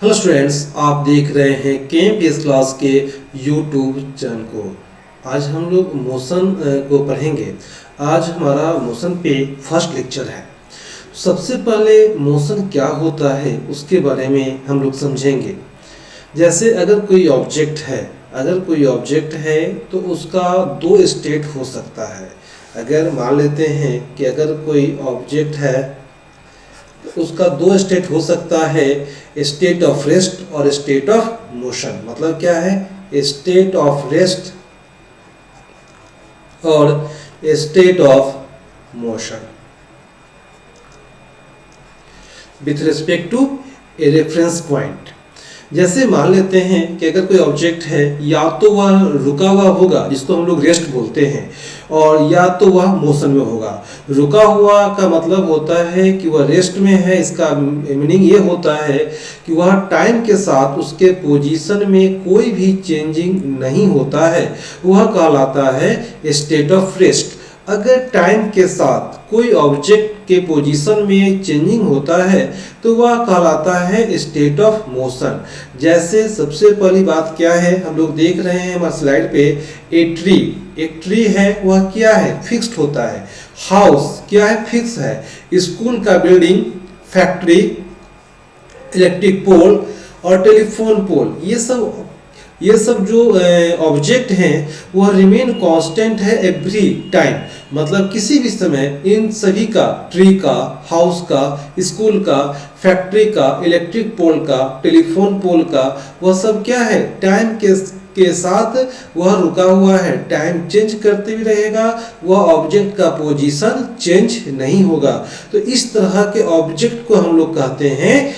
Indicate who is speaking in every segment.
Speaker 1: Hello students, आप देख रहे हैं केएमपीएस क्लास के यूट्यूब चैनल को। आज हम लोग मोशन को पढ़ेंगे। आज हमारा मोशन पे फर्स्ट लेक्चर है। सबसे पहले मोशन क्या होता है उसके बारे में हम लोग समझेंगे। जैसे अगर कोई ऑब्जेक्ट है तो उसका दो स्टेट हो सकता है। अगर मान लेते हैं कि अगर कोई ऑब्जेक्ट है उसका दो स्टेट हो सकता है, स्टेट ऑफ रेस्ट और स्टेट ऑफ मोशन। मतलब क्या है, स्टेट ऑफ रेस्ट और state of motion with respect to a reference point. जैसे मान लेते हैं कि अगर कोई ऑब्जेक्ट है, या तो वह रुका हुआ होगा जिसको हम लोग रेस्ट बोलते हैं, और या तो वह मोशन में होगा। रुका हुआ का मतलब होता है कि वह रेस्ट में है। इसका मीनिंग ये होता है कि वह टाइम के साथ उसके पोजीशन में कोई भी चेंजिंग नहीं होता है, वह कहलाता है स्टेट ऑफ रेस्ट। अगर टाइम के साथ कोई ऑब्जेक्ट के पोजीशन में चेंजिंग होता है तो वह कहलाता है स्टेट ऑफ मोशन। जैसे सबसे पहली बात क्या है, हम लोग देख रहे हैं हमारे स्लाइड पे, एक ट्री है, वह क्या है, फिक्स्ड होता है। हाउस क्या है, फिक्स है। स्कूल का बिल्डिंग, फैक्ट्री, इलेक्ट्रिक पोल और टेलीफोन पोल, ये सब जो ऑब्जेक्ट हैं वह रिमेन कांस्टेंट है एवरी टाइम। मतलब किसी भी समय इन सभी का, ट्री का, हाउस का, स्कूल का, फैक्ट्री का, इलेक्ट्रिक पोल का, टेलीफोन पोल का, वह सब क्या है, टाइम के साथ वह रुका हुआ है। टाइम चेंज करते भी रहेगा, वह ऑब्जेक्ट का पोजीशन चेंज नहीं होगा। तो इस तरह के ऑब्जेक्ट को हम लोग कहते हैं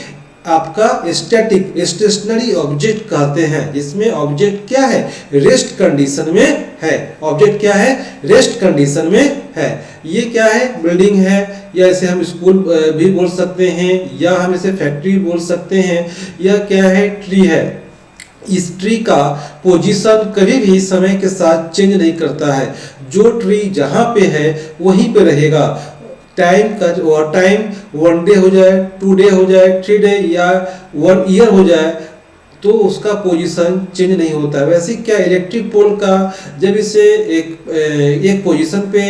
Speaker 1: आपका स्टैटिक, स्टेशनरी ऑब्जेक्ट कहते हैं, जिसमें ऑब्जेक्ट क्या है, रेस्ट कंडीशन में है। ऑब्जेक्ट क्या है, रेस्ट कंडीशन में है। ये क्या है, बिल्डिंग है, या इसे हम स्कूल भी बोल सकते हैं, या हम इसे फैक्ट्री बोल सकते हैं, या क्या है, ट्री है। इस ट्री का पोजीशन कभी भी समय के साथ चेंज नहीं करता है। जो ट्री जहाँ पे है वहीं पे रहेगा। टाइम का टाइम 1 डे हो जाए, 2 डे हो जाए, 3 डे या 1 ईयर हो जाए तो उसका पोजीशन चेंज नहीं होता है। वैसे क्या इलेक्ट्रिक पोल का जब इसे एक पोजीशन पे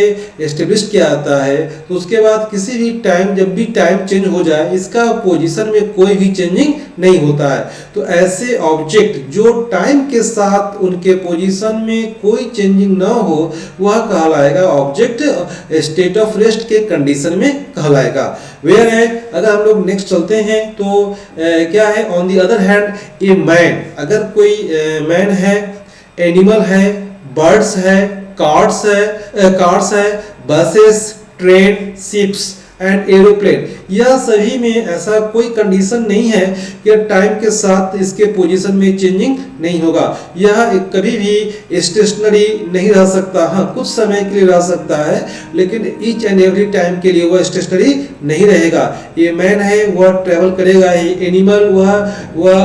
Speaker 1: एस्टेब्लिश किया जाता है तो उसके बाद किसी भी टाइम, जब भी टाइम चेंज हो जाए, इसका पोजीशन में कोई भी चेंजिंग नहीं होता है। तो ऐसे ऑब्जेक्ट जो टाइम के साथ उनके पोजीशन में कोई चेंजिंग ना हो वह कहलाएगा ऑब्जेक्ट स्टेट ऑफ रेस्ट के कंडीशन में कहलाएगा। वेयर है, अगर हम लोग नेक्स्ट चलते हैं तो क्या है, on the other hand a man. अगर कोई मैन है, एनिमल है, बर्ड्स है, कार्स है, buses, train, ships and aeroplane, यह सभी में ऐसा कोई कंडीशन नहीं है कि टाइम के साथ इसके पोजीशन में चेंजिंग नहीं होगा। यह कभी भी स्टेशनरी नहीं रह सकता। हाँ, कुछ समय के लिए रह सकता है, लेकिन ईच एंड एवरी टाइम के लिए वह स्टेशनरी नहीं रहेगा। ये मैन है, वह ट्रेवल करेगा ही। एनिमल वह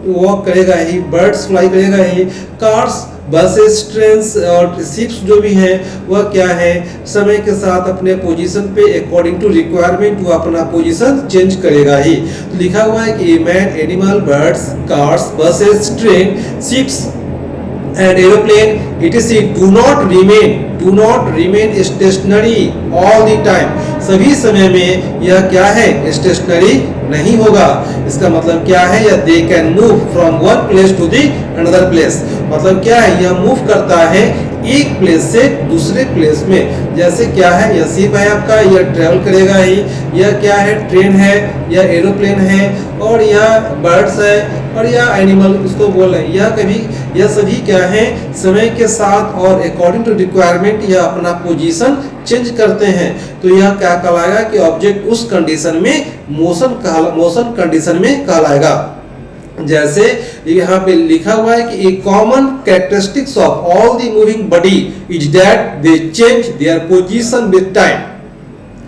Speaker 1: वॉक करेगा ही। बर्ड्स फ्लाई करेगा ही। कार्स, बसेस, ट्रेन्स और शिप्स जो भी हैं वह क्या है, समय के साथ अपने पोजीशन पे अकॉर्डिंग टू रिक्वायरमेंट वो अपना पोजीशन चेंज करेगा ही। तो लिखा हुआ है कि man, animal, birds, cars, buses, train, ships and aeroplane etc do not remain stationary all the time। सभी समय में यह क्या है, स्टेशनरी नहीं होगा। इसका मतलब क्या है, या they can move from one place to the another place. मतलब क्या है, यह मूव करता है एक प्लेस से दूसरे प्लेस में। जैसे क्या है, यह शिप है आपका, यह ट्रेवल करेगा ही। यह क्या है, ट्रेन है, यह एरोप्लेन है, और यह बर्ड्स है, और यह एनिमल उसको बोल रहे हैं। यह सभी क्या है, समय के साथ और अकॉर्डिंग टू रिक्वायरमेंट यह अपना पोजीशन चेंज करते हैं। तो यह क्या कहलाएगा कि ऑब्जेक्ट उस कंडीशन में मोशन कंडीशन में कहलाएगा। जैसे यहाँ पे लिखा हुआ है कि a common characteristics of all the moving body is that they change their position with time.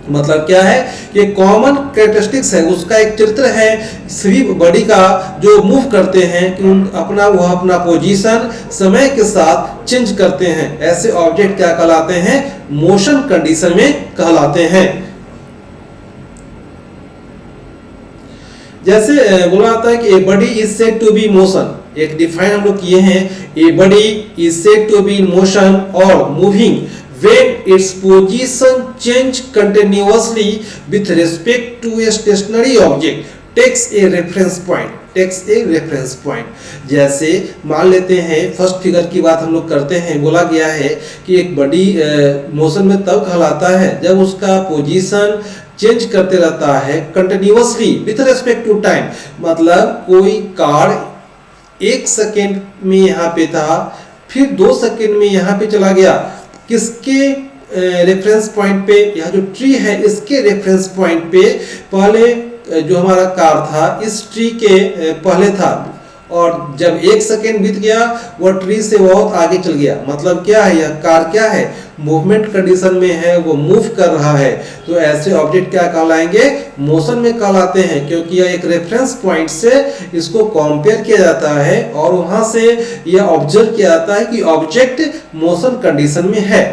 Speaker 1: मतलब क्या है कि कॉमन कैरेक्टरिस्टिक्स है, उसका एक चरित्र है सभी बॉडी का जो मूव करते हैं कि वह अपना पोजीशन समय के साथ चेंज करते हैं। ऐसे ऑब्जेक्ट क्या कहलाते हैं, मोशन कंडीशन में कहलाते हैं। जैसे बोला जाता है कि a body is said to be motion, एक डिफाइन हम लोग किए हैं, a body is said to be in motion और moving when its position change continuously with respect to a stationary object takes a reference point। जैसे मान लेते हैं फर्स्ट फिगर की बात हम लोग करते हैं, बोला गया है कि एक बॉडी मोशन में तब कहलाता है जब उसका पोजीशन चेंज करते रहता है continuously with respect to time. मतलब कोई कार 1 सेकेंड में यहाँ पे था, फिर 2 सेकेंड में यहाँ पे चला गया, किसके रेफरेंस पॉइंट पे? यह जो ट्री है इसके रेफरेंस पॉइंट पे पहले जो हमारा कार था इस ट्री के पहले था, और जब 1 सेकेंड बीत गया वह ट्री से बहुत आगे चल गया। मतलब क्या है, यह कार क्या है, मूवमेंट कंडीशन में है, वो मूव कर रहा है। तो ऐसे ऑब्जेक्ट क्या कहलाएंगे, मोशन में कहलाते हैं, क्योंकि यह एक रेफरेंस पॉइंट से इसको कंपेयर किया जाता है और वहां से यह ऑब्जर्व किया जाता है कि ऑब्जेक्ट मोशन कंडीशन में है।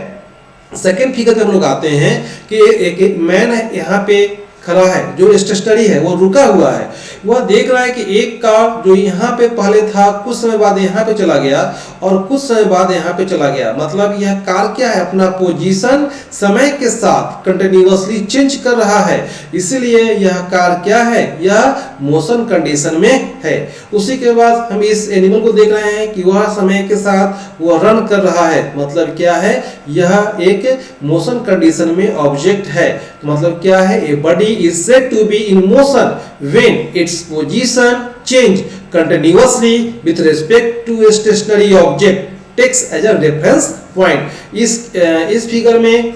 Speaker 1: सेकेंड फिगर पे हम लोग आते हैं कि एक मैन है यहाँ पे खड़ा है, जो स्टेशनरी है, वो रुका हुआ है, वह देख रहा है कि एक कार जो यहाँ पे पहले था कुछ समय बाद यहाँ पे चला गया और कुछ समय बाद यहाँ पे चला गया। मतलब यह कार क्या है, अपना पोजीशन समय के साथ कंटिन्यूअसली चेंज कर रहा है, इसलिए यह कार क्या है, यह मोशन कंडीशन में है। उसी के बाद हम इस एनिमल को देख रहे हैं कि वह समय के साथ वह रन कर रहा है। मतलब क्या है, यह एक मोशन कंडीशन में ऑब्जेक्ट है। मतलब क्या है, a body is said to be in motion when its position change continuously with respect to a stationary object takes as a reference point। इस फिगर में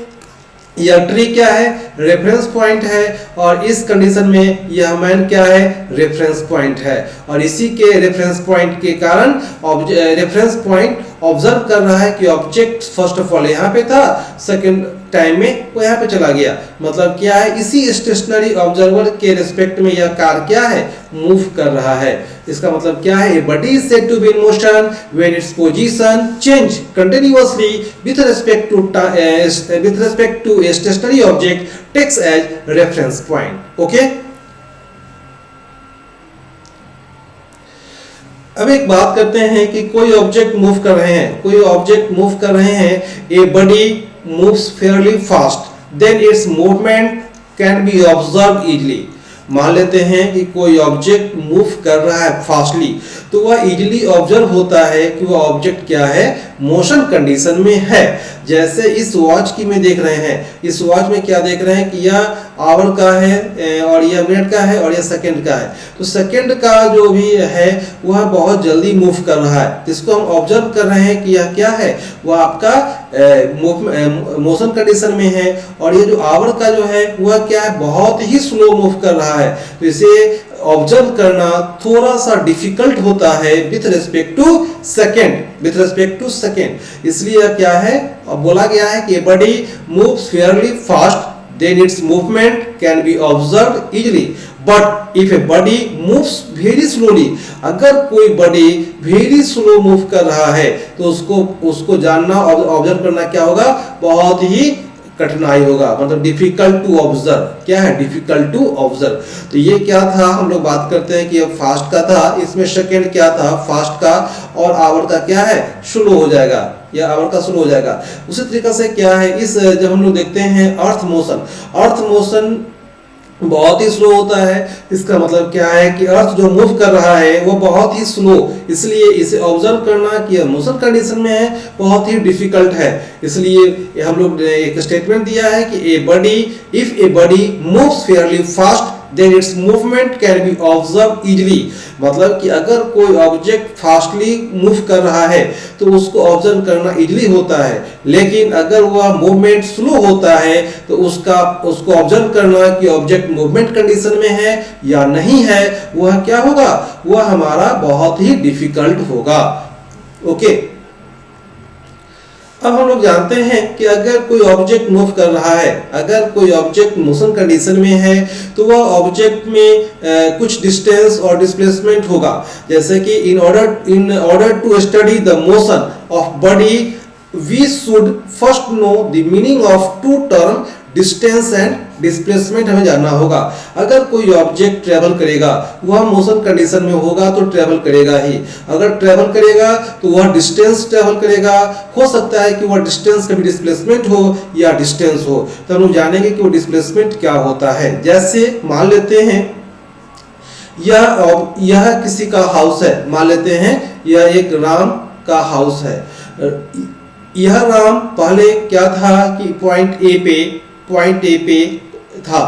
Speaker 1: यह ट्री क्या है, रेफरेंस पॉइंट है, और इस कंडीशन में यह मैन क्या है, रेफरेंस पॉइंट है। और इसी के रेफरेंस पॉइंट के कारण रेफरेंस पॉइंट ऑब्जर्व कर रहा है कि ऑब्जेक्ट फर्स्ट ऑफ ऑल यहाँ पे था, सेकंड टाइम में वो यहाँ पे चला गया। मतलब क्या है, इसी स्टेशनरी ऑब्जर्वर के रिस्पेक्ट में यह कार क्या है, मूव कर रहा है। इसका मतलब क्या है, a body is said to be in motion when its position change continuously with respect to a stationary object takes as reference point. Okay, अब एक बात करते हैं कि कोई ऑब्जेक्ट मूव कर रहे हैं, a body moves fairly fast, then its movement can be observed easily। मान लेते हैं कि कोई ऑब्जेक्ट मूव कर रहा है फास्टली, तो वह इजीली ऑब्जर्व होता है कि वह ऑब्जेक्ट क्या है, मोशन कंडीशन में है। जैसे इस वॉच की में देख रहे हैं, इस वॉच में क्या देख रहे हैं कि यह आवर का है और यह मिनट का है और यह सेकंड का है। तो सेकंड का जो भी है वह बहुत जल्दी मूव कर रहा है, जिसको हम ऑब्जर्व कर रहे हैं कि यह क्या है, वह आपका मोशन कंडीशन में है। और ये जो आवर का जो है वह क्या है, बहुत ही स्लो मूव कर रहा है। तो इसे ऑब्जर्व करना थोड़ा सा डिफिकल्ट होता है विथ रिस्पेक्ट टू सेकेंड। इसलिए क्या है, अब बोला गया है कि body moves Fairlie fast, then its movement can be observed easily, but if a body moves very slowly, अगर कोई बॉडी वेरी स्लो मूव कर रहा है तो उसको जानना और ऑब्जर्व करना क्या होगा, बहुत ही कठिनाई होगा। मतलब डिफिकल्ट टू ऑब्जर्व, क्या है, डिफिकल्ट टू ऑब्जर्व। तो ये क्या था, हम लोग बात करते हैं कि अब फास्ट का था, इसमें सेकेंड क्या था, फास्ट का, और आवर का क्या है, स्लो हो जाएगा, या आवर का स्लो हो जाएगा। उसी तरीके से क्या है, इस जब हम लोग देखते हैं अर्थ मोशन बहुत ही स्लो होता है। इसका मतलब क्या है कि अर्थ जो मूव कर रहा है वो बहुत ही स्लो, इसलिए इसे ऑब्जर्व करना कि मोशन कंडीशन में है बहुत ही डिफिकल्ट है। इसलिए हम लोग एक स्टेटमेंट दिया है कि if a body moves Fairlie fast then its movement can be observed easily। मतलब कि अगर कोई ऑब्जेक्ट फास्टली मूव कर रहा है तो उसको ऑब्जर्व करना इजीली होता है, लेकिन अगर वह मूवमेंट स्लो होता है तो उसको ऑब्जर्व करना कि ऑब्जेक्ट मूवमेंट कंडीशन में है या नहीं है, वह क्या होगा, वह हमारा बहुत ही डिफिकल्ट होगा। ओके, अब हम लोग जानते हैं कि अगर कोई ऑब्जेक्ट मूव कर रहा है, अगर कोई ऑब्जेक्ट मोशन कंडीशन में है तो वह ऑब्जेक्ट में कुछ डिस्टेंस और डिस्प्लेसमेंट होगा। जैसे कि in order to study the motion of body we should first know the meaning of two term distance and displacement हमें जानना होगा। अगर कोई ऑब्जेक्ट ट्रेवल करेगा, वह मोशन कंडीशन में होगा तो ट्रेवल करेगा ही। अगर ट्रेवल करेगा तो वह डिस्टेंस ट्रेवल करेगा। हो सकता है कि वह डिस्टेंस कभी डिस्प्लेसमेंट हो या डिस्टेंस हो, तो हम लोग जानेंगे कि वो डिस्प्लेसमेंट क्या होता है। जैसे मान लेते हैं यह किसी का हाउस है, मान लेते हैं यह एक राम का हाउस है। यह राम पहले क्या था कि पॉइंट ए पे था।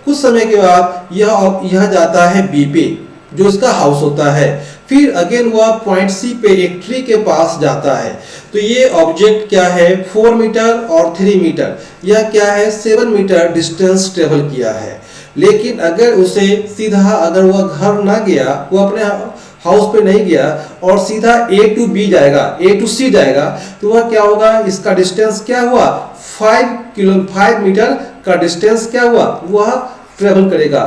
Speaker 1: कुछ समय के बाद यह जाता है बी पे, जो इसका हाउस होता है। फिर अगेन वह पॉइंट सी पे एक ट्री के पास जाता है। तो ये ऑब्जेक्ट क्या है, 4 मीटर और 3 मीटर, यह क्या है 7 मीटर डिस्टेंस ट्रेवल किया है। लेकिन अगर उसे सीधा, अगर वह घर ना गया, वो अपने हाउस पे नहीं गया और सीधा ए टू बी जाएगा, ए टू सी जाएगा, तो वह क्या होगा, इसका डिस्टेंस क्या हुआ 5 मीटर का डिस्टेंस क्या हुआ, वह ट्रेवल करेगा।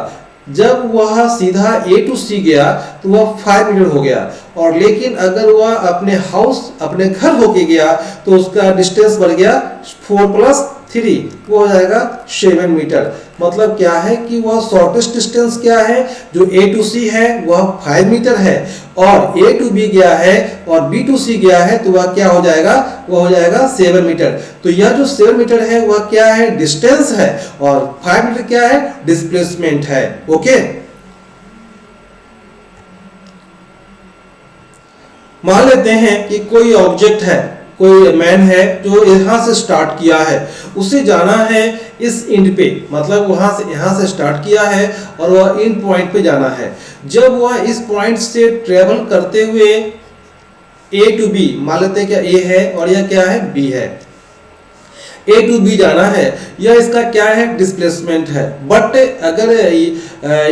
Speaker 1: जब वह सीधा ए टू सी गया तो वह 5 मीटर हो गया। और लेकिन अगर वह अपने हाउस, अपने घर होके गया तो उसका डिस्टेंस बढ़ गया 4 + 3, वो हो जाएगा 7 मीटर। मतलब क्या है कि वह शॉर्टेस्ट डिस्टेंस क्या है, जो ए टू सी है वह 5 मीटर है, और ए टू बी गया है और बी टू सी गया है तो वह क्या हो जाएगा, वह हो जाएगा 7 मीटर। तो यह जो 7 मीटर है वह क्या है, डिस्टेंस है, और 5 मीटर क्या है, डिस्प्लेसमेंट है। ओके, मान लेते हैं कि कोई ऑब्जेक्ट है, कोई मैन है जो यहां से स्टार्ट किया है, उसे जाना है इस एंड पे, मतलब वहां से, यहां से स्टार्ट किया है और वह इन पॉइंट पे जाना है। जब वह इस पॉइंट से ट्रेवल करते हुए ए टू बी, मान लेते हैं क्या ए है और यह क्या है बी है, ए टू बी जाना है, यह इसका क्या है, डिस्प्लेसमेंट है। बट अगर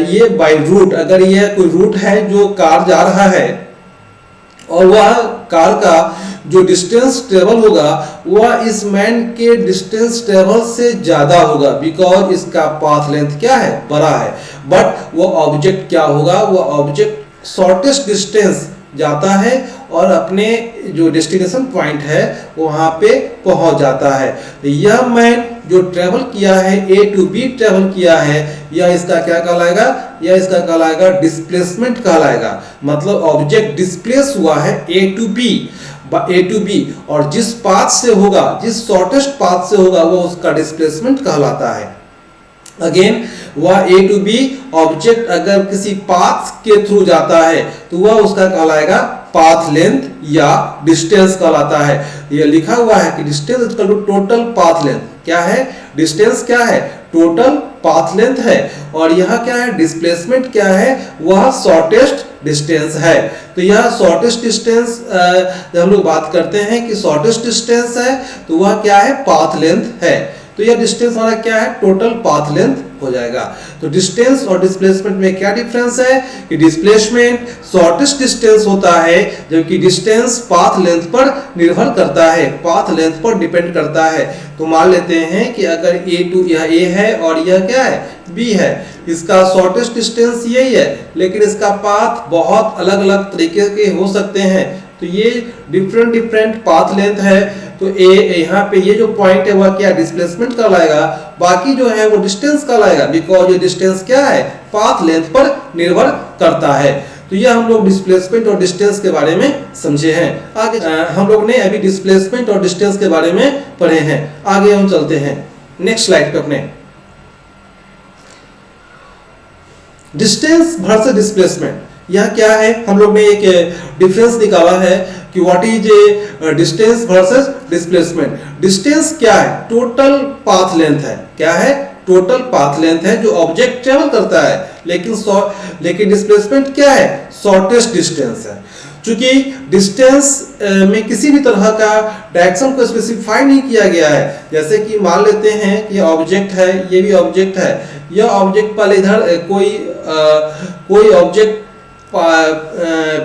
Speaker 1: ये बाय रूट, अगर यह कोई रूट है जो कार जा रहा है और वह कार का जो डिस्टेंस ट्रेवल होगा वह इस मैन के डिस्टेंस ट्रेवल से ज्यादा होगा, बिकॉज इसका पाथ लेंथ क्या है, बड़ा है। बट वो ऑब्जेक्ट क्या होगा, वो ऑब्जेक्ट शॉर्टेस्ट डिस्टेंस जाता है और अपने जो डेस्टिनेशन पॉइंट है वहां पे पहुंच जाता है। तो यह मैन जो ट्रेवल किया है, ए टू बी ट्रेवल किया है, यह इसका क्या कहलाएगा, यह इसका कहलाएगा डिस्प्लेसमेंट कहलाएगा। मतलब ऑब्जेक्ट डिस्प्लेस हुआ है ए टू बी, और जिस पाथ से होगा, जिस शॉर्टेस्ट पाथ से होगा वो उसका डिस्प्लेसमेंट कहलाता है। अगेन वह ए टू बी ऑब्जेक्ट अगर किसी पाथ के थ्रू जाता है तो वह उसका कहलाएगा पाथ लेंथ या डिस्टेंस कहलाता है। यह लिखा हुआ है कि distance equal to total path length. क्या है, डिस्टेंस क्या है, टोटल पाथ लेंथ है, और यह क्या है, डिस्प्लेसमेंट क्या है, वह शॉर्टेस्ट डिस्टेंस है। तो यह शॉर्टेस्ट डिस्टेंस, जब हम लोग बात करते हैं कि शॉर्टेस्ट डिस्टेंस है तो वह क्या है, पाथ लेंथ है। तो यह डिस्टेंस हमारा क्या है, टोटल पाथ लेंथ हो जाएगा। तो डिस्टेंस और डिस्प्लेसमेंट में क्या डिफरेंस है कि डिस्प्लेसमेंट शॉर्टेस्ट डिस्टेंस होता है, जबकि डिस्टेंस पाथ लेंथ पर निर्भर करता है, पाथ लेंथ पर डिपेंड करता है। तो मान लेते हैं कि अगर ए टू, यह ए है और यह क्या है, बी है, इसका शॉर्टेस्ट डिस्टेंस यही है, लेकिन इसका पाथ बहुत अलग अलग तरीके के हो सकते हैं। तो ये डिफरेंट पाथ लेंथ है। तो ए, यहाँ पे ये जो पॉइंट है वह क्या, डिस्प्लेसमेंट कहलाएगा, बाकी जो है वो डिस्टेंस कहलाएगा, बिकॉज ये डिस्टेंस क्या है, पाथ लेंथ पर निर्भर करता है। तो यह हम लोग डिस्प्लेसमेंट और डिस्टेंस के बारे में समझे हैं। आगे हम लोग ने अभी डिस्प्लेसमेंट और डिस्टेंस के बारे में पढ़े हैं। आगे हम चलते हैं नेक्स्ट स्लाइड पे अपने। डिस्टेंस वर्सेस डिस्प्लेसमेंट, यह क्या है, हम लोग ने एक डिफरेंस निकाला है कि what is a distance versus displacement. Distance क्या है, टोटल पाथ लेंथ है, क्या है, टोटल पाथ लेंथ है जो ऑब्जेक्ट ट्रेवल करता है। लेकिन डिस्प्लेसमेंट क्या है, शॉर्टेस्ट डिस्टेंस है। चूंकि डिस्टेंस में किसी भी तरह का डायरेक्शन को स्पेसिफाई नहीं किया गया है, जैसे कि मान लेते हैं कि ऑब्जेक्ट है, ये भी ऑब्जेक्ट है, यह ऑब्जेक्ट पहले इधर कोई ऑब्जेक्ट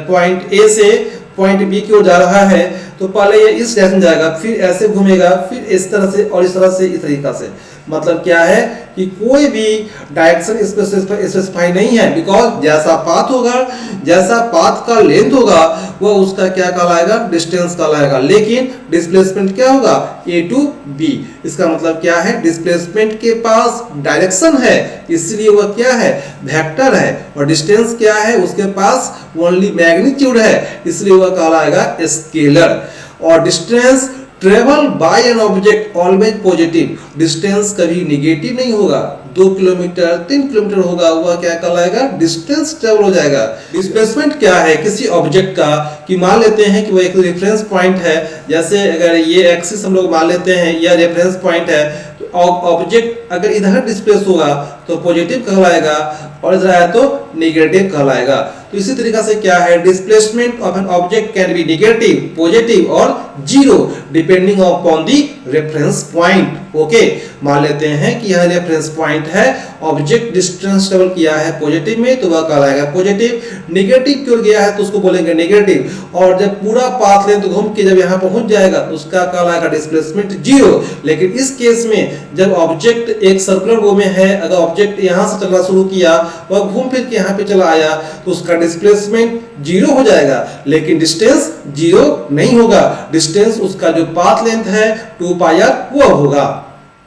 Speaker 1: पॉइंट ए से पॉइंट बी की ओर जा रहा है, तो पहले ये इस डायरेक्शन जाएगा, फिर ऐसे घूमेगा, फिर इस तरह से और इस तरह से, इस तरीका से। मतलब क्या है कि कोई भी डायरेक्शन स्पेसिफाई नहीं है, बिकॉज जैसा पाथ होगा, जैसा पाथ का लेंथ होगा वह उसका क्या कहलाएगा, डिस्टेंस कहलाएगा। लेकिन डिस्प्लेसमेंट क्या होगा, ए टू बी। इसका मतलब क्या है, डिस्प्लेसमेंट के पास डायरेक्शन है इसलिए वह क्या है, वेक्टर है। और डिस्टेंस क्या है, उसके पास ओनली मैग्नीट्यूड है इसलिए वह कहलाएगा स्केलर। और distance travel by an object always positive, distance कभी निगेटिव नहीं होगा। 2 किलोमीटर 3 किलोमीटर होगा, वह क्या कहलाएगा, डिस्टेंस ट्रेवल हो जाएगा। डिस्प्लेसमेंट क्या है किसी ऑब्जेक्ट का, कि मान लेते हैं कि वो एक रेफरेंस पॉइंट है, जैसे अगर ये एक्सिस हम लोग मान लेते हैं, यह रेफरेंस पॉइंट है, तो ऑब्जेक्ट अगर इधर डिस्प्लेस होगा तो पॉजिटिव कहलाएगा और इधर आया तो नेगेटिव कहलाएगा। तो इसी तरीके से क्या है, displacement of an object can be negative, positive और zero depending upon the reference point. Okay, मान लेते हैं कि यह रेफरेंस पॉइंट है, ऑब्जेक्ट डिस्टेंस ट्रेवल किया है पॉजिटिव में तो वह कहलाएगा पॉजिटिव, नेगेटिव की ओर गया है तो उसको बोलेंगे नेगेटिव, और जब पूरा पाथ लें तो घूम के जब यहाँ पहुंच जाएगा तो उसका कहलाएगा डिस्प्लेसमेंट जीरो। लेकिन इस केस में जब ऑब्जेक्ट एक सर्कुलर वो में है, अगर ऑब्जेक्ट यहाँ से चलना शुरू किया, वह घूम फिर के यहाँ पे चला आया तो उसका डिस्प्लेसमेंट जीरो हो जाएगा, लेकिन डिस्टेंस जीरो नहीं होगा। डिस्टेंस उसका जो पाथ लेंथ है 2 पाई आर वह होगा।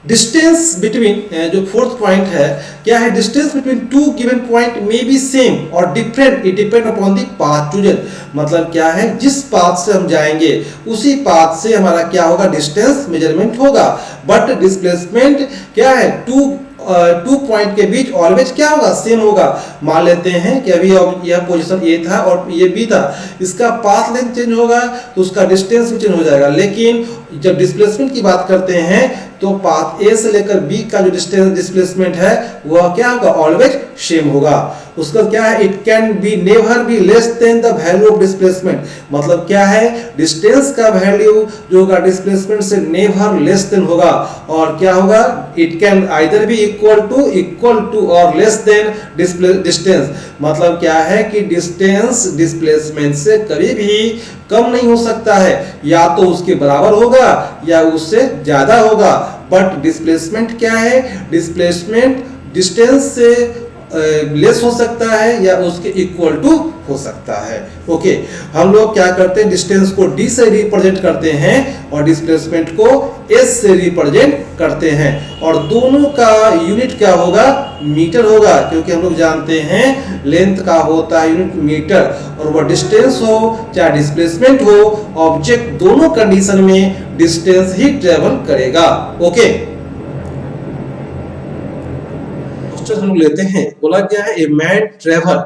Speaker 1: डिस्टेंस बिटवीन जो फोर्थ पॉइंट है क्या है, distance between two given point may be same और different, it depend upon the path chosen. मतलब क्या है, जिस पाथ से हम जाएंगे उसी पाथ से हमारा क्या होगा, डिस्टेंस मेजरमेंट होगा। बट डिस्प्लेसमेंट क्या है, टू पॉइंट के बीच ऑलवेज क्या होगा, सेम होगा। मान लेते हैं कि अभी यह पोजीशन ए था और ये बी था, इसका पाथ लेंथ चेंज होगा तो उसका डिस्टेंस भी चेंज हो जाएगा। लेकिन जब डिस्प्लेसमेंट की बात करते हैं तो पाथ ए से लेकर बी का जो डिस्टेंस डिस्प्लेसमेंट है वह क्या होगा, ऑलवेज सेम होगा। उसका क्या है, it can be never be less than the value of displacement. मतलब क्या है, डिस्टेंस का वैल्यू जो होगा डिस्प्लेसमेंट से नेवर लेस देन होगा। और क्या होगा, it can either be equal to और लेस देन डिस्टेंस। मतलब क्या है कि डिस्टेंस डिस्प्लेसमेंट से कभी भी कम नहीं हो सकता है, या तो उसके बराबर होगा या उससे ज्यादा होगा। बट डिस्प्लेसमेंट क्या है, डिस्प्लेसमेंट डिस्टेंस से लेस हो सकता है या उसके इक्वल टू हो सकता है। ओके, हम लोग क्या करते हैं, डिस्टेंस को d से रिप्रेजेंट करते हैं और डिस्प्लेसमेंट को s से रिप्रेजेंट करते हैं। और दोनों का यूनिट क्या होगा, मीटर होगा, क्योंकि हम लोग जानते हैं लेंथ का होता है यूनिट मीटर। और वह डिस्टेंस हो चाहे डिस्प्लेसमेंट हो, ऑब्जेक्ट दोनों कंडीशन में डिस्टेंस ही ट्रेवल करेगा। ओके, हम लेते हैं, बोला गया है a man travel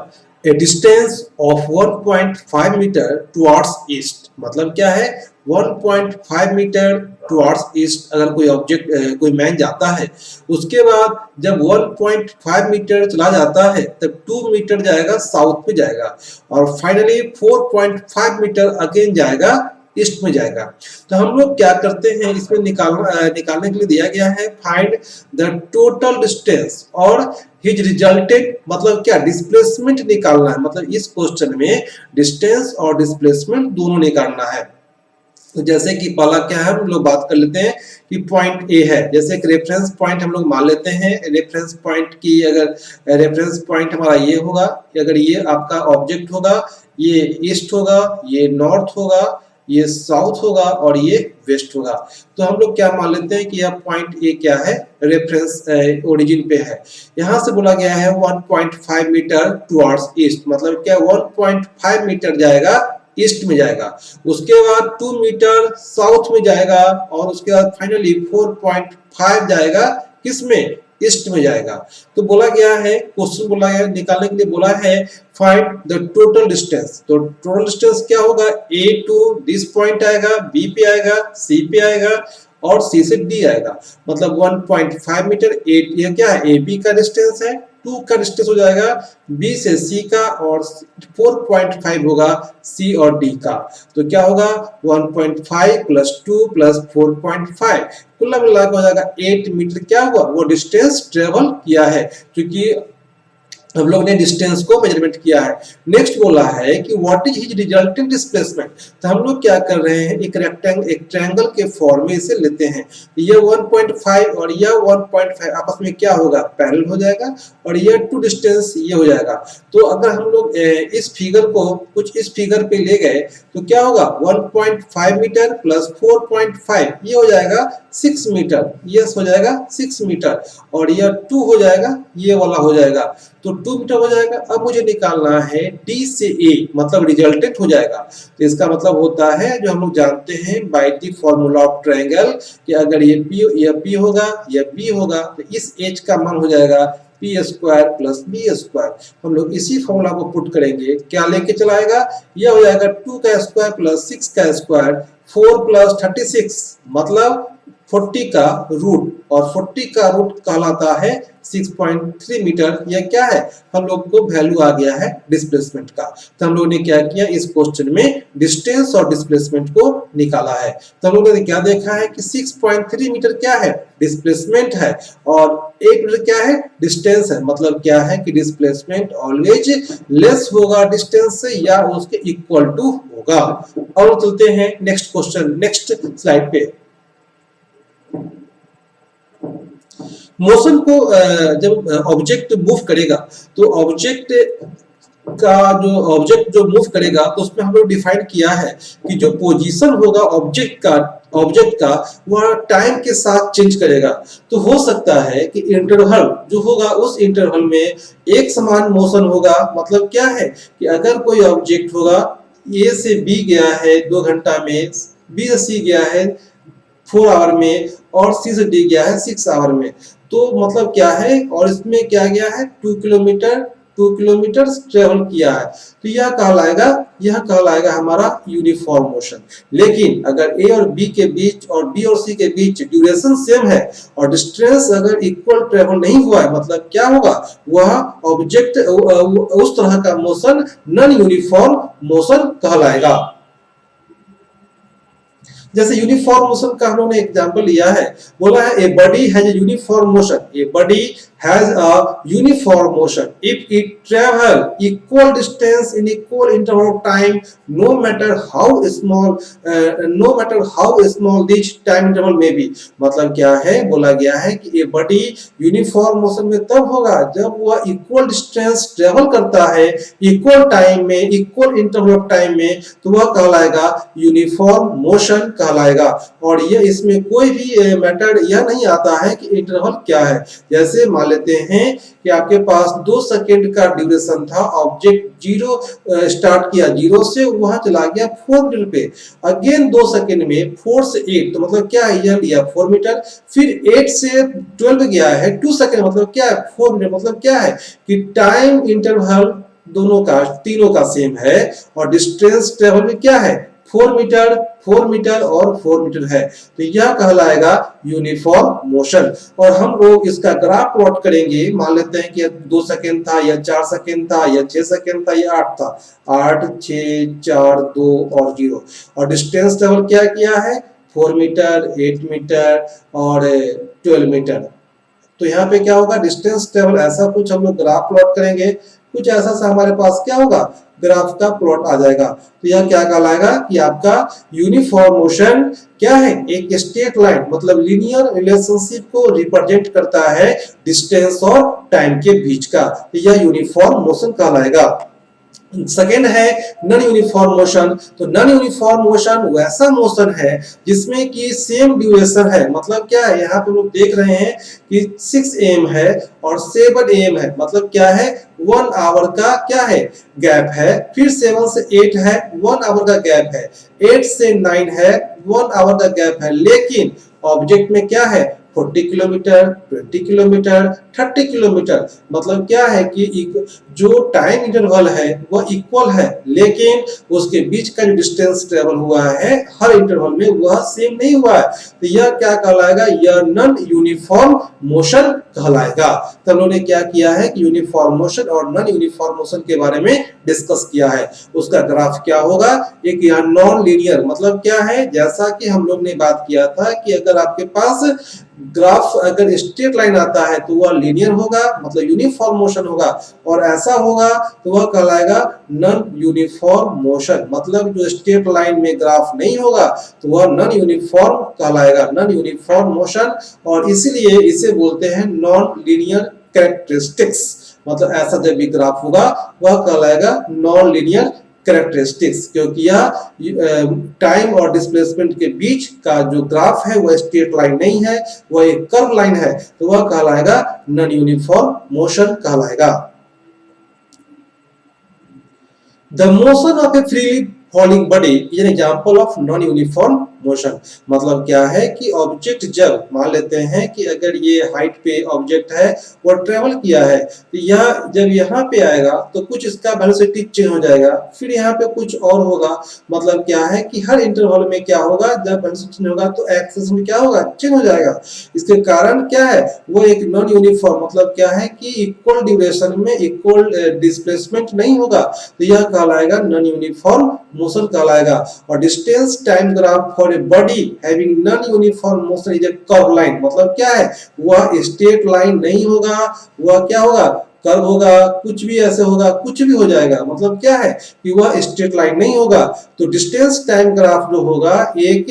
Speaker 1: a distance of 1.5 meter towards east. मतलब क्या है, 1.5 मीटर टुवर्ड्स ईस्ट अगर कोई ऑब्जेक्ट कोई मैन जाता है, उसके बाद जब 1.5 मीटर चला जाता है तब 2 मीटर जाएगा साउथ में जाएगा और फाइनली 4.5 मीटर अगेन जाएगा ईस्ट में जाएगा। तो हम लोग क्या करते हैं, इसमें निकालने के लिए दिया गया है फाइंड द टोटल डिस्टेंस और हिज रिजल्टेड, मतलब क्या, डिस्प्लेसमेंट निकालना है। मतलब इस क्वेश्चन में डिस्टेंस और डिस्प्लेसमेंट दोनों निकालना है। तो जैसे कि पहला क्या है, हम लोग बात कर लेते हैं कि पॉइंट ए है, जैसे एक रेफरेंस पॉइंट हम लोग मान लेते हैं। रेफरेंस पॉइंट की अगर रेफरेंस पॉइंट हमारा ये होगा, अगर ये आपका ऑब्जेक्ट होगा, ये ईस्ट होगा, ये नॉर्थ होगा, ये साउथ होगा और ये वेस्ट होगा। तो हम लोग क्या मान लेते हैं कि यह पॉइंट ए क्या है, रेफरेंस ओरिजिन पे है। यहाँ से बोला गया है 1.5 मीटर टुवर्ड्स ईस्ट, मतलब क्या 1.5 मीटर जाएगा ईस्ट में जाएगा, उसके बाद 2 मीटर साउथ में जाएगा और उसके बाद फाइनली 4.5 जाएगा किसमें, ईस्ट में जाएगा। तो बोला गया है, क्वेश्चन बोला गया निकालने के लिए बोला है फाइंड द टोटल डिस्टेंस। तो टोटल डिस्टेंस क्या होगा, ए टू दिस पॉइंट आएगा, बी पे आएगा, सी पे आएगा और सी से डी आएगा। मतलब 1.5 मीटर, ए ये क्या है, ए बी का डिस्टेंस है, 2 का डिस्टेंस हो जाएगा बी से सी का और 4.5 होगा सी और डी का। तो क्या होगा 1.5 प्लस 2 प्लस 4.5 कुल मिलाकर हो जाएगा 8 मीटर। क्या हुआ, वो डिस्टेंस ट्रेवल किया है, क्योंकि हम लोग ने डिस्टेंस को मेजरमेंट किया है। नेक्स्ट बोला है कि what is his resultant displacement. तो हम लोग क्या कर रहे हैं, एक ट्रायंगल के फॉर्म में इसे लेते हैं। ये 1.5 और यह 1.5 आपस में क्या होगा, पैरेलल हो जाएगा और ईयर टू डिस्टेंस ये हो जाएगा। तो अगर हम लोग इस फिगर को कुछ इस फिगर पे ले गए तो क्या होगा, 1.5 मीटर प्लस 4.5 ये हो जाएगा 6 मीटर, यस हो जाएगा 6 मीटर, और ईयर 2 हो जाएगा, ये वाला हो जाएगा, तो 2 मीटर हो जाएगा। अब मुझे निकालना है डी से ए, मतलब रिजल्टेंट हो जाएगा। तो इसका मतलब होता है जो हम लोग जानते हैं by the formula of triangle कि अगर ये पी होगा या बी होगा तो इस एच का मान हो जाएगा P square plus B square. हम लोग इसी फॉर्मूला को पुट करेंगे, क्या लेके चलाएगा, यह हो जाएगा 2 का स्क्वायर प्लस 6 का स्क्वायर 4 प्लस 36 मतलब 40 का रूट, और 40 का रूट कहलाता है 6.3 मीटर। यह क्या है, हम लोग को वैल्यू आ गया है डिस्प्लेसमेंट का। तो हम लोग ने क्या किया, इस क्वेश्चन में डिस्टेंस और डिस्प्लेसमेंट को निकाला है। तो हम लोगों ने क्या देखा है कि 6.3 मीटर क्या है, डिस्प्लेसमेंट है, और 1 मीटर क्या है, डिस्टेंस है। मतलब क्या है कि डिस्प्लेसमेंट ऑलवेज लेस होगा डिस्टेंस से या उसके इक्वल टू होगा। और चलते हैं नेक्स्ट क्वेश्चन, नेक्स्ट स्लाइड पे। मोशन को जब ऑब्जेक्ट मूव करेगा तो ऑब्जेक्ट जो मूव करेगा तो उसमें हम लोग डिफाइन किया है कि जो पोजीशन होगा ऑब्जेक्ट का वह टाइम के साथ चेंज करेगा। तो हो सकता है कि इंटरवल जो होगा उस इंटरवल में एक समान मोशन होगा। मतलब क्या है कि अगर कोई ऑब्जेक्ट होगा ए से बी गया है 2 घंटा में, बी से सी गया है 4 आवर में, और सी से डी गया है 6 आवर में, तो मतलब क्या है, और इसमें क्या गया है 2 किलोमीटर ट्रेवल किया है, तो यह कहलाएगा हमारा यूनिफॉर्म मोशन। लेकिन अगर ए और बी के बीच और बी और सी के बीच ड्यूरेशन सेम है और डिस्टेंस अगर इक्वल ट्रेवल नहीं हुआ है, मतलब क्या होगा, वह ऑब्जेक्ट उस तरह का मोशन नॉन यूनिफॉर्म मोशन कहलाएगा। जैसे यूनिफॉर्म मोशन का हम लोगों ने एग्जांपल लिया है, बोला है a body has a uniform motion, a body has a uniform motion if it travel equal distance in equal interval of time, no matter how small this time interval may be। मतलब क्या है, बोला गया है कि ये body uniform motion में तब होगा जब वह इक्वल डिस्टेंस ट्रेवल करता है इक्वल टाइम में, इक्वल इंटरवल ऑफ टाइम में, तो वह कहलाएगा यूनिफॉर्म मोशन कहलाएगा। और यह इसमें कोई भी मैटर यह नहीं आता है कि इंटरवल क्या है। जैसे मान लेते हैं कि आपके पास 2 सेकंड का ड्यूरेशन था, ऑब्जेक्ट जीरो स्टार्ट किया 0 से, वहां चला गया 4 मीटर पे, अगेन 2 सेकंड में 4 से 8, तो मतलब क्या है, यह लिया 4 मीटर, फिर 8 से 12 गया है 2 सेकंड, मतलब क्या है 4 मीटर। मतलब क्या है कि टाइम इंटरवल दोनों का तीनों का सेम है, और डिस्टेंस ट्रेवल में क्या है 4 मीटर और 4 मीटर है, तो यह कहलाएगा यूनिफॉर्म मोशन। और हम लोग इसका ग्राफ प्लॉट करेंगे, मान लेते हैं कि 2 सेकंड था या 4 सेकंड था या 6 सेकंड था या 8 था, 8 6 4 2 और 0, और डिस्टेंस ट्रेवल क्या किया है 4 मीटर 8 मीटर और 12 मीटर। तो यहाँ पे क्या होगा, डिस्टेंस ट्रेवल ऐसा कुछ हम लोग ग्राफ प्लॉट करेंगे, कुछ ऐसा सा हमारे पास क्या होगा, ग्राफ का प्लॉट आ जाएगा। तो यह क्या कहलाएगा कि आपका यूनिफॉर्म मोशन क्या है, एक स्ट्रेट लाइन मतलब लीनियर रिलेशनशिप को रिप्रेजेंट करता है डिस्टेंस और टाइम के बीच का, तो यह यूनिफॉर्म मोशन कहलाएगा। सेकेंड है नॉन यूनिफॉर्म मोशन। तो नॉन यूनिफॉर्म मोशन वैसा मोशन है जिसमें कि सेम ड्यूरेशन है। मतलब क्या है, यहाँ पे लोग देख रहे हैं कि 6 AM है और 7 AM है, मतलब क्या है 1 आवर का क्या है गैप है, फिर 7 से 8 है 1 आवर का गैप है, 8 से 9 है 1 आवर का गैप है, लेकिन ऑब्जेक्ट में क्या है 40 किलोमीटर 20 किलोमीटर 30 किलोमीटर। मतलब क्या है कि जो टाइम इंटरवल है वह इक्वल है, लेकिन उसके बीच का जो डिस्टेंस ट्रेवल हुआ है हर इंटरवल में वह सेम नहीं हुआ है, तो यह क्या कहलाएगा, यह नॉन यूनिफॉर्म मोशन कहलाएगा। तो हम लोगों ने क्या किया है कि यूनिफॉर्म मोशन और नॉन यूनिफॉर्म मोशन के बारे में डिस्कस किया है। उसका ग्राफ क्या होगा, एक यहाँ नॉन लीनियर, मतलब क्या है, जैसा कि हम लोग ने बात किया था कि अगर आपके पास ग्राफ अगर स्ट्रेट लाइन आता है तो वह लीनियर होगा, मतलब यूनिफॉर्म मोशन होगा, और ऐसा होगा तो वह कहलाएगा नॉन यूनिफॉर्म मोशन। मतलब जो स्ट्रेट लाइन में ग्राफ नहीं होगा तो वह नॉन यूनिफॉर्म कहलाएगा, नॉन यूनिफॉर्म मोशन, और इसलिए इसे बोलते हैं नॉन लीनियर कैरेक्टरिस्टिक्स, मतलब ऐसा जब भी ग्राफ होगा वह कहलाएगा नॉन लीनियर कैरेक्टरिस्टिक्स, क्योंकि यह टाइम और डिस्प्लेसमेंट के बीच का जो ग्राफ है वह स्ट्रेट लाइन नहीं है, वह एक कर्व लाइन है, तो वह कहलाएगा नॉन यूनिफॉर्म मोशन कहलाएगा। The motion of a freely falling body is an example of non-uniform motion. मतलब क्या है कि ऑब्जेक्ट जब मान लेते हैं कि अगर ये हाइट पे ऑब्जेक्ट है वो ट्रेवल किया है, तो यह जब यहाँ पे आएगा तो कुछ इसका वेलोसिटी चेंज हो जाएगा, फिर यहाँ पे कुछ और होगा। मतलब क्या है कि हर इंटरवल में क्या होगा, जब वेलोसिटी चेंज होगा तो एक्सेस में क्या होगा, चेंज हो जाएगा। इसके कारण क्या है, वो एक नॉन यूनिफॉर्म, मतलब क्या है कि इक्वल ड्यूरेशन में इक्वल डिस्प्लेसमेंट नहीं होगा, तो यह कहलाएगा नॉन यूनिफॉर्म मोशन कहलाएगा। और distance time graph for a body having non uniform motion is a curve line. मतलब क्या है, वह स्ट्रेट लाइन नहीं होगा, वह क्या होगा, कर्व होगा, कुछ भी ऐसे होगा, कुछ भी हो जाएगा। मतलब क्या है कि वह स्ट्रेट लाइन नहीं होगा। तो डिस्टेंस टाइम ग्राफ जो होगा एक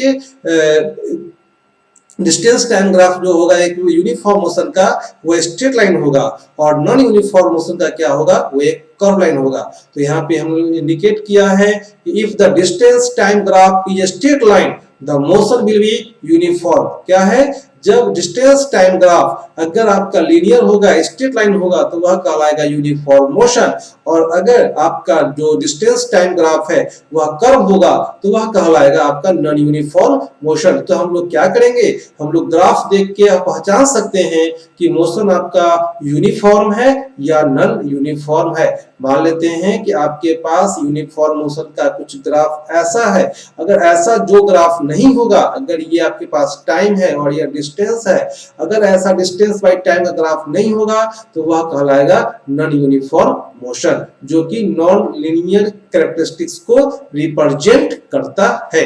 Speaker 1: डिस्टेंस टाइम ग्राफ जो होगा एक यूनिफॉर्म मोशन का वो स्ट्रेट लाइन होगा, और नॉन यूनिफॉर्म मोशन का क्या होगा, वो एक कर्व लाइन होगा। तो यहाँ पे हम इंडिकेट किया है कि if the distance time graph is a straight line the motion will be uniform. क्या है, जब डिस्टेंस टाइम ग्राफ अगर आपका लीनियर होगा, स्ट्रेट लाइन होगा, तो वह कहलाएगा यूनिफॉर्म मोशन। और अगर आपका जो डिस्टेंस टाइम ग्राफ है वह कर्व होगा तो वह कहलाएगा आपका नॉन यूनिफॉर्म मोशन। तो हम लोग क्या करेंगे, हम लोग ग्राफ देख के आप पहचान सकते हैं कि मोशन आपका यूनिफॉर्म है या नॉन यूनिफॉर्म है। मान लेते हैं कि आपके पास यूनिफॉर्म मोशन का कुछ ग्राफ ऐसा है, अगर ऐसा जो ग्राफ नहीं होगा, अगर ये आपके पास टाइम है और ये डिस्टेंस है, अगर ऐसा डिस्टेंस बाय टाइम का ग्राफ नहीं होगा तो वह कहलाएगा नॉन यूनिफॉर्म मोशन, जो कि नॉन लीनियर कैरेक्टरिस्टिक्स को रिप्रेजेंट करता है।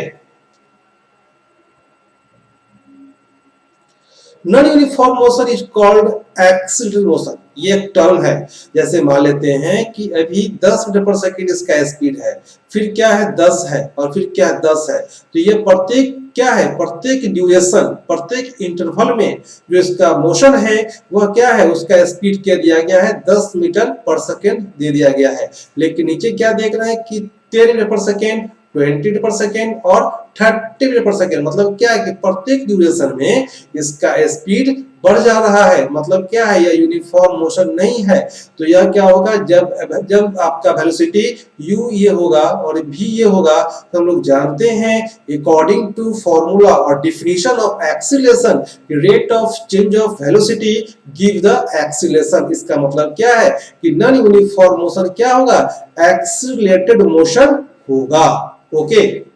Speaker 1: Non uniform motion is called accelerated motion. ये एक टर्म है। जैसे मान लेते हैं कि अभी 10 मीटर पर सेकंड इसका स्पीड है, फिर क्या है 10 है, और फिर क्या है 10 है। तो ये प्रत्येक क्या है, प्रत्येक ड्यूरेशन, प्रत्येक इंटरवल में जो इसका मोशन है वह क्या है, उसका स्पीड क्या दिया गया है, 10 मीटर पर सेकंड दे दिया गया है। लेकिन नीचे क्या देख रहे हैं कि 10 मीटर पर सेकंड, 20 मीटर पर सेकंड और 30 मीटर पर सेकंड। मतलब क्या है कि प्रत्येक ड्यूरेशन में इसका स्पीड बढ़ जा रहा है। मतलब क्या है, यह यूनिफॉर्म मोशन नहीं है। तो यह क्या होगा, जब आपका वेलोसिटी u ये होगा और v ये होगा, तो हम लोग जानते हैं अकॉर्डिंग टू फॉर्मूला और definition of acceleration, rate of change of velocity give the acceleration. इसका मतलब क्या है कि नॉन यूनिफॉर्म मोशन क्या होगा, एक्सीलरेटेड मोशन होगा। ओके,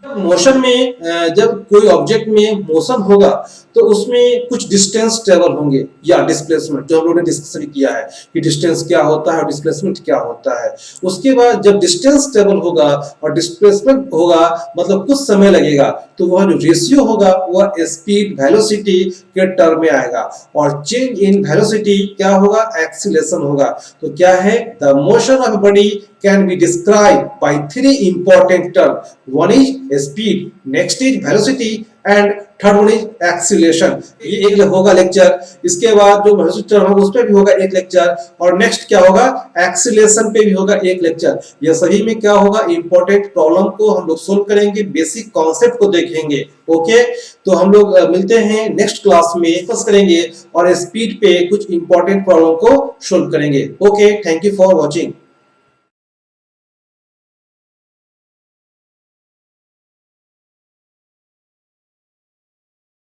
Speaker 1: मोशन में जब कोई ऑब्जेक्ट में मोशन होगा तो उसमें कुछ डिस्टेंस ट्रेवल होंगे या डिस्प्लेसमेंट, जो हम लोगों ने डिस्कस किया है कि डिस्टेंस क्या होता है और डिस्प्लेसमेंट क्या होता है। उसके बाद जब डिस्टेंस ट्रेवल होगा और डिस्प्लेसमेंट होगा, मतलब कुछ समय लगेगा, तो वह जो रेशियो होगा वह स्पीड वेलोसिटी के टर्म में आएगा, और चेंज इन वेलोसिटी क्या होगा, एक्सीलरेशन होगा। तो क्या है, the motion of body can be described by 3 important terms. One is speed, next is velocity and third one is acceleration. ये एक होगा लेक्चर, इसके बाद जो वेलोसिटी टर्म है उस पे भी होगा एक लेक्चर, और नेक्स्ट क्या होगा, एक्सीलरेशन पे भी होगा एक लेक्चर। ये सभी में क्या होगा, इंपॉर्टेंट प्रॉब्लम को हम लोग सोल्व करेंगे, बेसिक कॉन्सेप्ट को देखेंगे। ओके, तो हम लोग मिलते हैं नेक्स्ट क्लास में, डिस्कस करेंगे और स्पीड पे कुछ इंपॉर्टेंट प्रॉब्लम को सोल्व करेंगे। Okay, thank you for watching.